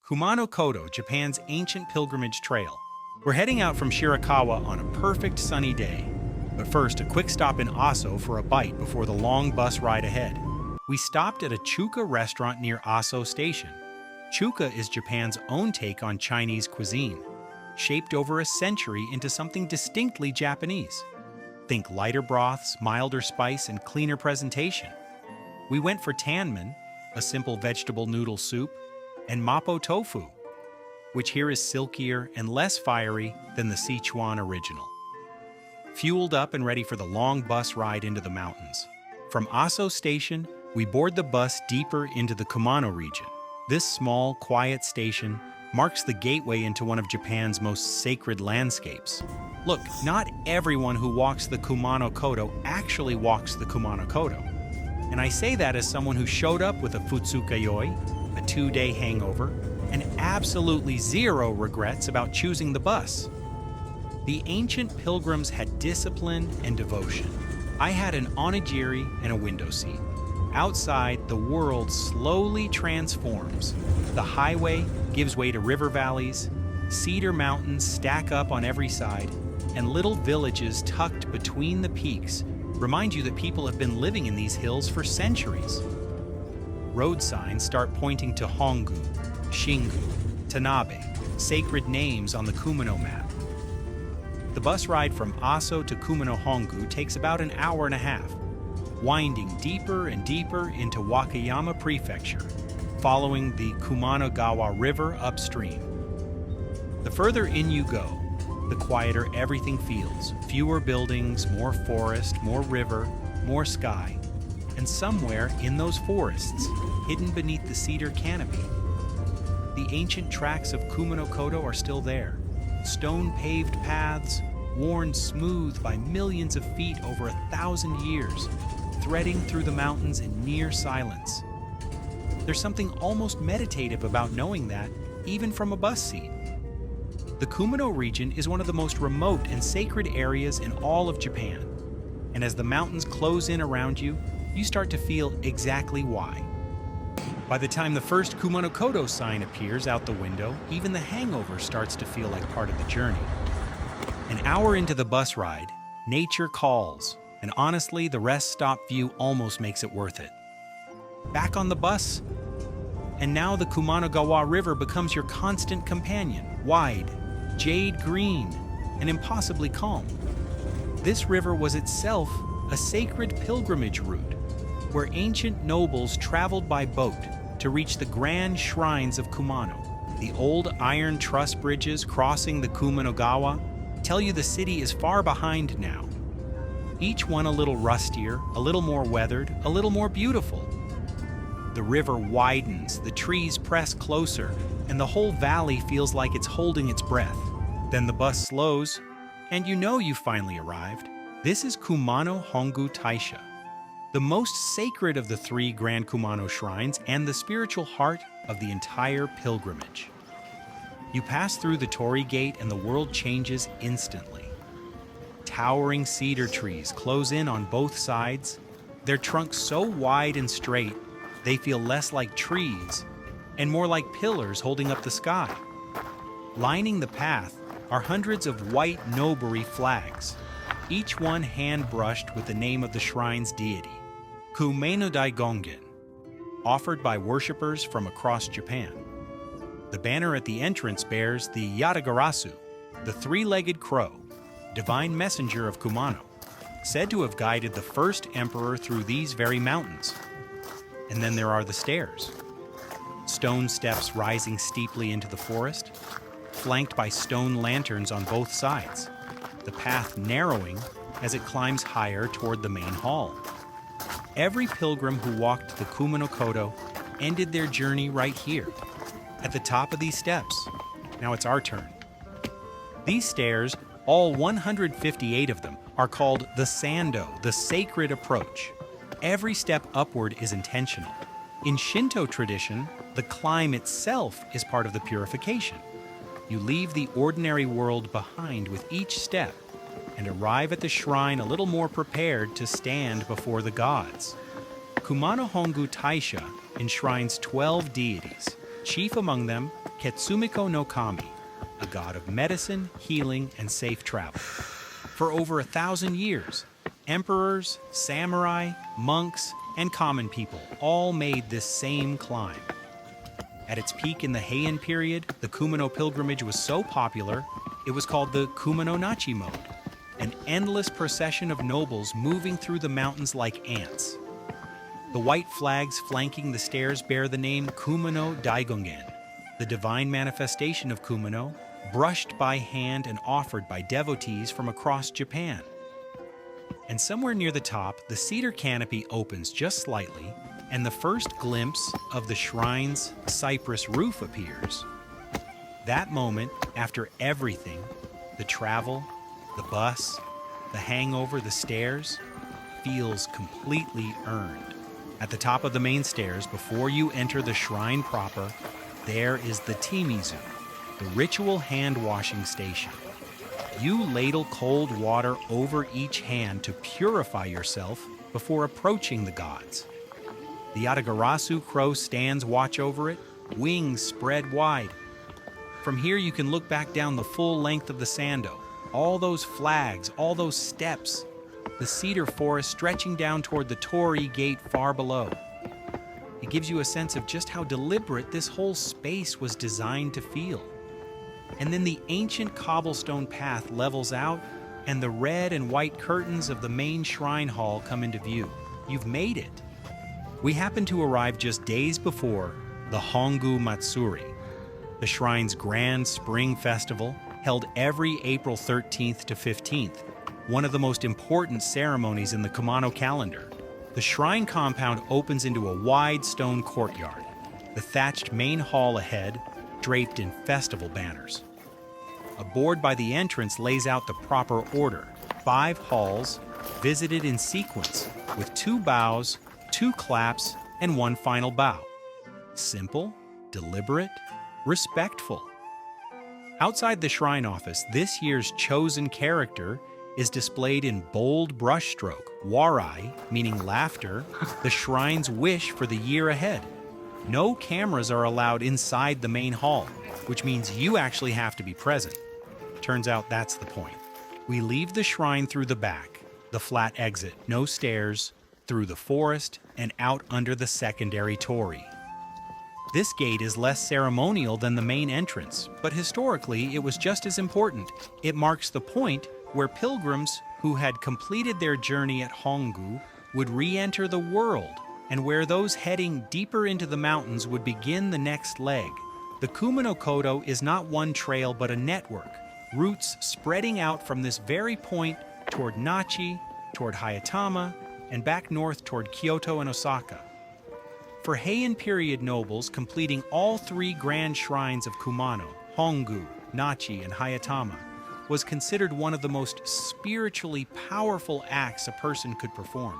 Kumano Kodo, Japan's ancient pilgrimage trail. We're heading out from Shirakawa on a perfect sunny day. But first, a quick stop in Asso for a bite before the long bus ride ahead. We stopped at a Chuka restaurant near Asso Station. Chuka is Japan's own take on Chinese cuisine, shaped over a century into something distinctly Japanese. Think lighter broths, milder spice, and cleaner presentation. We went for tanmen, a simple vegetable noodle soup, and mapo tofu, which here is silkier and less fiery than the Sichuan original. Fueled up and ready for the long bus ride into the mountains. From Asso Station, we board the bus deeper into the Kumano region. This small, quiet station marks the gateway into one of Japan's most sacred landscapes. Look, not everyone who walks the Kumano Kodo actually walks the Kumano Kodo. And I say that as someone who showed up with a futsukayoi, a 2-day hangover, and absolutely zero regrets about choosing the bus. The ancient pilgrims had discipline and devotion. I had an onigiri and a window seat. Outside, the world slowly transforms. The highway gives way to river valleys, cedar mountains stack up on every side, and little villages tucked between the peaks remind you that people have been living in these hills for centuries. Road signs start pointing to Hongu, Shingu, Tanabe, sacred names on the Kumano map. The bus ride from Asso to Kumano Hongu takes about an hour and a half, winding deeper and deeper into Wakayama prefecture, following the Kumano River upstream. The further in you go, the quieter everything feels. Fewer buildings, more forest, more river, more sky. And somewhere in those forests, hidden beneath the cedar canopy, the ancient tracks of Kumano Kodo are still there. Stone-paved paths, worn smooth by millions of feet over 1,000 years, threading through the mountains in near silence. There's something almost meditative about knowing that, even from a bus seat. The Kumano region is one of the most remote and sacred areas in all of Japan. And as the mountains close in around you, you start to feel exactly why. By the time the first Kumano Kodo sign appears out the window, even the hangover starts to feel like part of the journey. An hour into the bus ride, nature calls, and honestly, the rest stop view almost makes it worth it. Back on the bus, and now the Kumano River becomes your constant companion, wide, jade green, and impossibly calm. This river was itself a sacred pilgrimage route, where ancient nobles traveled by boat to reach the grand shrines of Kumano. The old iron truss bridges crossing the Kumano tell you the city is far behind now. Each one a little rustier, a little more weathered, a little more beautiful. The river widens, the trees press closer, and the whole valley feels like it's holding its breath. Then the bus slows, and you know you've finally arrived. This is Kumano Hongu Taisha, the most sacred of the 3 Grand Kumano shrines and the spiritual heart of the entire pilgrimage. You pass through the torii gate and the world changes instantly. Towering cedar trees close in on both sides, their trunks so wide and straight they feel less like trees and more like pillars holding up the sky. Lining the path are hundreds of white nobori flags, each one hand-brushed with the name of the shrine's deity, Kumano Gongen, offered by worshippers from across Japan. The banner at the entrance bears the Yatagarasu, the 3-legged crow, divine messenger of Kumano, said to have guided the first emperor through these very mountains. And then there are the stairs, stone steps rising steeply into the forest, flanked by stone lanterns on both sides, the path narrowing as it climbs higher toward the main hall. Every pilgrim who walked the Kumano Kodo ended their journey right here, at the top of these steps. Now it's our turn. These stairs, all 158 of them, are called the Sando, the sacred approach. Every step upward is intentional. In Shinto tradition, the climb itself is part of the purification. You leave the ordinary world behind with each step and arrive at the shrine a little more prepared to stand before the gods. Kumano Hongu Taisha enshrines 12 deities, chief among them Ketsumiko no Kami, a god of medicine, healing, and safe travel. For over 1,000 years, emperors, samurai, monks, and common people all made this same climb. At its peak in the Heian period, the Kumano pilgrimage was so popular, it was called the Kumano Nachi mode, an endless procession of nobles moving through the mountains like ants. The white flags flanking the stairs bear the name Kumano Daigongen, the divine manifestation of Kumano, brushed by hand and offered by devotees from across Japan. And somewhere near the top, the cedar canopy opens just slightly, and the first glimpse of the shrine's cypress roof appears. That moment, after everything, the travel, the bus, the hangover, the stairs, feels completely earned. At the top of the main stairs, before you enter the shrine proper, there is the Timizu, the ritual hand-washing station. You ladle cold water over each hand to purify yourself before approaching the gods. The Atagarasu crow stands watch over it, wings spread wide. From here you can look back down the full length of the Sando, all those flags, all those steps, the cedar forest stretching down toward the torii gate far below. It gives you a sense of just how deliberate this whole space was designed to feel. And then the ancient cobblestone path levels out, and the red and white curtains of the main shrine hall come into view. You've made it. We happen to arrive just days before the Hongu Matsuri, the shrine's grand spring festival held every April 13th to 15th, one of the most important ceremonies in the Kumano calendar. The shrine compound opens into a wide stone courtyard, the thatched main hall ahead, draped in festival banners. A board by the entrance lays out the proper order, 5 halls, visited in sequence, with 2 bows, 2 claps, and 1 final bow. Simple, deliberate, respectful. Outside the shrine office, this year's chosen character is displayed in bold brushstroke, warai, meaning laughter, the shrine's wish for the year ahead. No cameras are allowed inside the main hall, which means you actually have to be present. Turns out that's the point. We leave the shrine through the back, the flat exit, no stairs, through the forest, and out under the secondary torii. This gate is less ceremonial than the main entrance, but historically it was just as important. It marks the point where pilgrims who had completed their journey at Hongu would re-enter the world, and where those heading deeper into the mountains would begin the next leg. The Kumano Kodo is not one trail but a network, routes spreading out from this very point toward Nachi, toward Hayatama, and back north toward Kyoto and Osaka. For Heian period nobles completing all 3 grand shrines of Kumano, Hongu, Nachi, and Hayatama, was considered one of the most spiritually powerful acts a person could perform.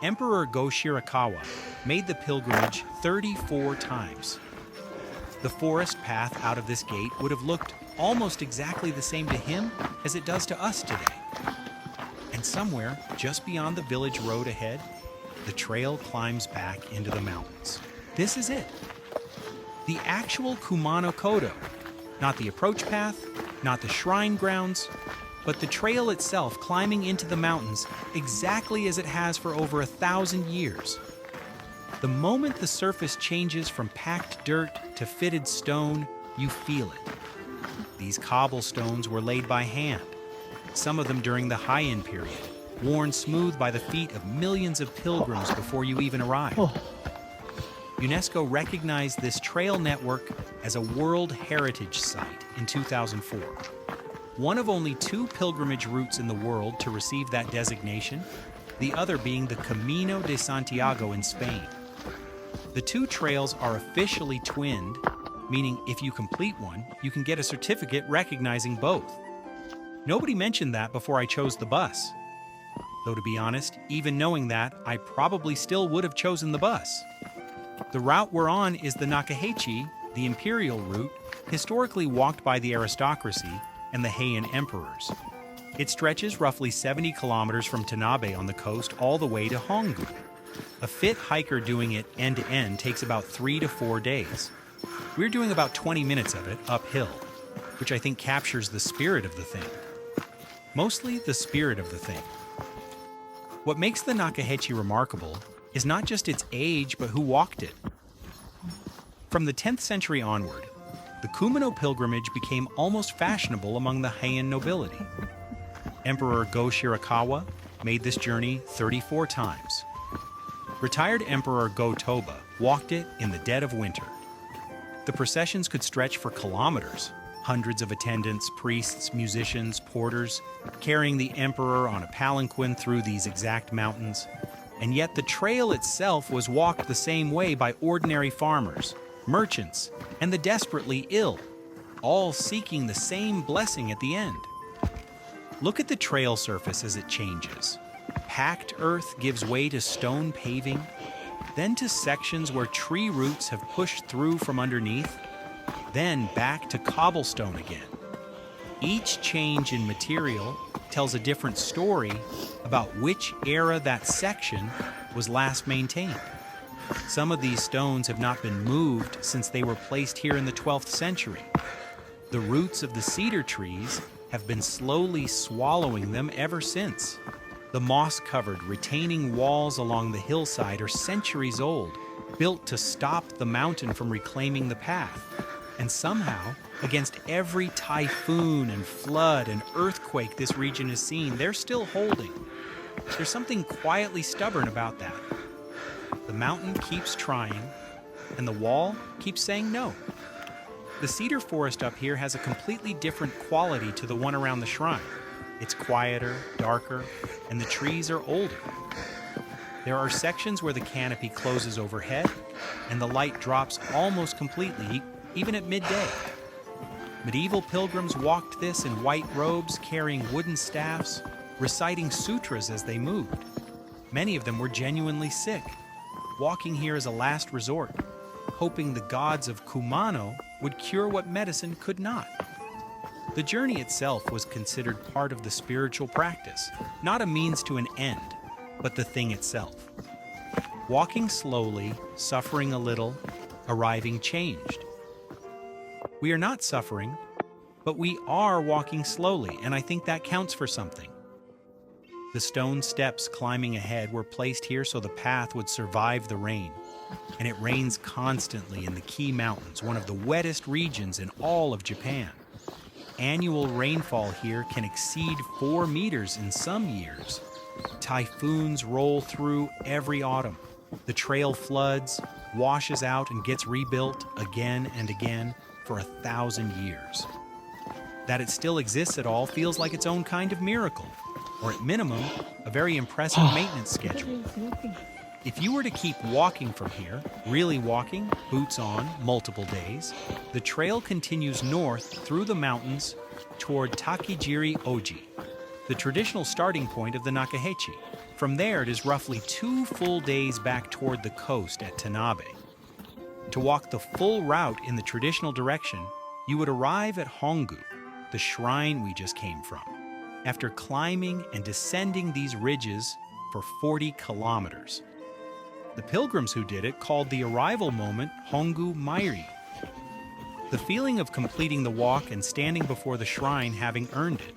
Emperor Go-Shirakawa made the pilgrimage 34 times. The forest path out of this gate would have looked almost exactly the same to him as it does to us today. And somewhere, just beyond the village road ahead, the trail climbs back into the mountains. This is it. The actual Kumano Kodo, not the approach path, not the shrine grounds, but the trail itself climbing into the mountains exactly as it has for over 1,000 years. The moment the surface changes from packed dirt to fitted stone, you feel it. These cobblestones were laid by hand, some of them during the Heian period, worn smooth by the feet of millions of pilgrims before you even arrived. UNESCO recognized this trail network as a World Heritage Site in 2004. One of only 2 pilgrimage routes in the world to receive that designation, the other being the Camino de Santiago in Spain. The 2 trails are officially twinned, meaning if you complete one, you can get a certificate recognizing both. Nobody mentioned that before I chose the bus. Though to be honest, even knowing that, I probably still would have chosen the bus. The route we're on is the Nakahechi, the imperial route, historically walked by the aristocracy and the Heian emperors. It stretches roughly 70 kilometers from Tanabe on the coast all the way to Hongu. A fit hiker doing it end-to-end takes about 3 to 4 days. We're doing about 20 minutes of it uphill, which I think captures the spirit of the thing. Mostly the spirit of the thing. What makes the Nakahechi remarkable is not just its age, but who walked it. From the 10th century onward, the Kumano pilgrimage became almost fashionable among the Heian nobility. Emperor Shirakawa made this journey 34 times. Retired Emperor Go-Toba walked it in the dead of winter. The processions could stretch for kilometers. Hundreds of attendants, priests, musicians, porters, carrying the emperor on a palanquin through these exact mountains. And yet the trail itself was walked the same way by ordinary farmers, merchants, and the desperately ill, all seeking the same blessing at the end. Look at the trail surface as it changes. Packed earth gives way to stone paving, then to sections where tree roots have pushed through from underneath, then back to cobblestone again. Each change in material tells a different story about which era that section was last maintained. Some of these stones have not been moved since they were placed here in the 12th century. The roots of the cedar trees have been slowly swallowing them ever since. The moss-covered, retaining walls along the hillside are centuries old, built to stop the mountain from reclaiming the path. And somehow, against every typhoon and flood and earthquake this region has seen, they're still holding. There's something quietly stubborn about that. The mountain keeps trying, and the wall keeps saying no. The cedar forest up here has a completely different quality to the one around the shrine. It's quieter, darker, and the trees are older. There are sections where the canopy closes overhead, and the light drops almost completely, even at midday. Medieval pilgrims walked this in white robes, carrying wooden staffs, reciting sutras as they moved. Many of them were genuinely sick, walking here as a last resort, hoping the gods of Kumano would cure what medicine could not. The journey itself was considered part of the spiritual practice, not a means to an end, but the thing itself. Walking slowly, suffering a little, arriving changed. We are not suffering, but we are walking slowly, and I think that counts for something. The stone steps climbing ahead were placed here so the path would survive the rain, and it rains constantly in the Key Mountains, one of the wettest regions in all of Japan. Annual rainfall here can exceed 4 meters in some years. Typhoons roll through every autumn. The trail floods, washes out, and gets rebuilt again and again for 1,000 years. That it still exists at all feels like its own kind of miracle, or at minimum, a very impressive maintenance schedule. If you were to keep walking from here, really walking, boots on, multiple days, the trail continues north through the mountains toward Takejiri Oji, the traditional starting point of the Nakahechi. From there, it is roughly 2 full days back toward the coast at Tanabe. To walk the full route in the traditional direction, you would arrive at Hongu, the shrine we just came from, after climbing and descending these ridges for 40 kilometers. The pilgrims who did it called the arrival moment Hongu Mairi, the feeling of completing the walk and standing before the shrine having earned it.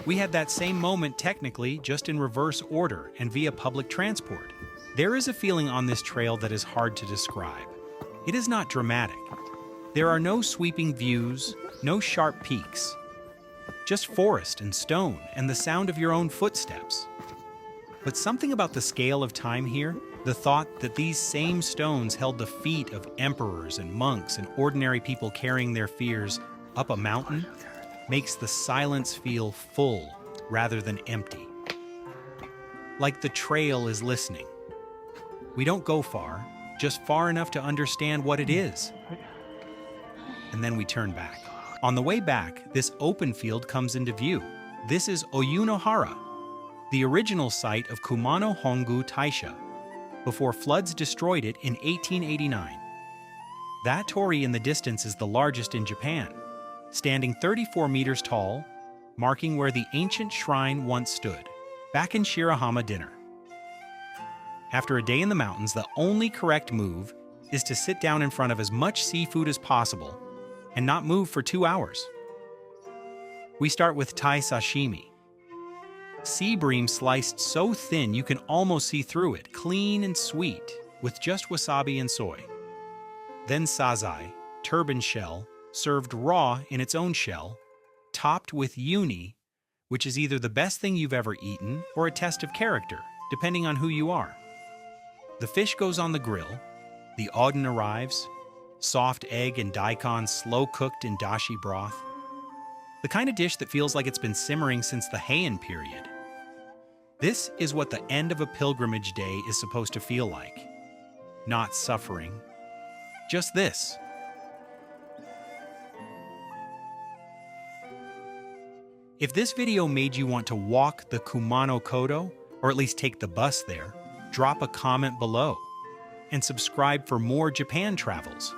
We had that same moment technically, just in reverse order and via public transport. There is a feeling on this trail that is hard to describe. It is not dramatic. There are no sweeping views, no sharp peaks, just forest and stone and the sound of your own footsteps. But something about the scale of time here, the thought that these same stones held the feet of emperors and monks and ordinary people carrying their fears up a mountain, makes the silence feel full rather than empty. Like the trail is listening. We don't go far, just far enough to understand what it is. And then we turn back. On the way back, this open field comes into view. This is Oyunohara, the original site of Kumano Hongu Taisha, before floods destroyed it in 1889. That torii in the distance is the largest in Japan, standing 34 meters tall, marking where the ancient shrine once stood, back in Shirahama dinner. After a day in the mountains, the only correct move is to sit down in front of as much seafood as possible and not move for 2 hours. We start with Thai sashimi. Sea bream sliced so thin you can almost see through it, clean and sweet, with just wasabi and soy. Then sazai, turban shell, served raw in its own shell, topped with uni, which is either the best thing you've ever eaten or a test of character, depending on who you are. The fish goes on the grill, the oden arrives, soft egg and daikon slow-cooked in dashi broth, the kind of dish that feels like it's been simmering since the Heian period. This is what the end of a pilgrimage day is supposed to feel like. Not suffering, just this. If this video made you want to walk the Kumano Kodo, or at least take the bus there, drop a comment below and subscribe for more Japan travels.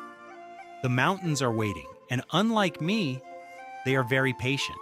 The mountains are waiting, and unlike me, they are very patient.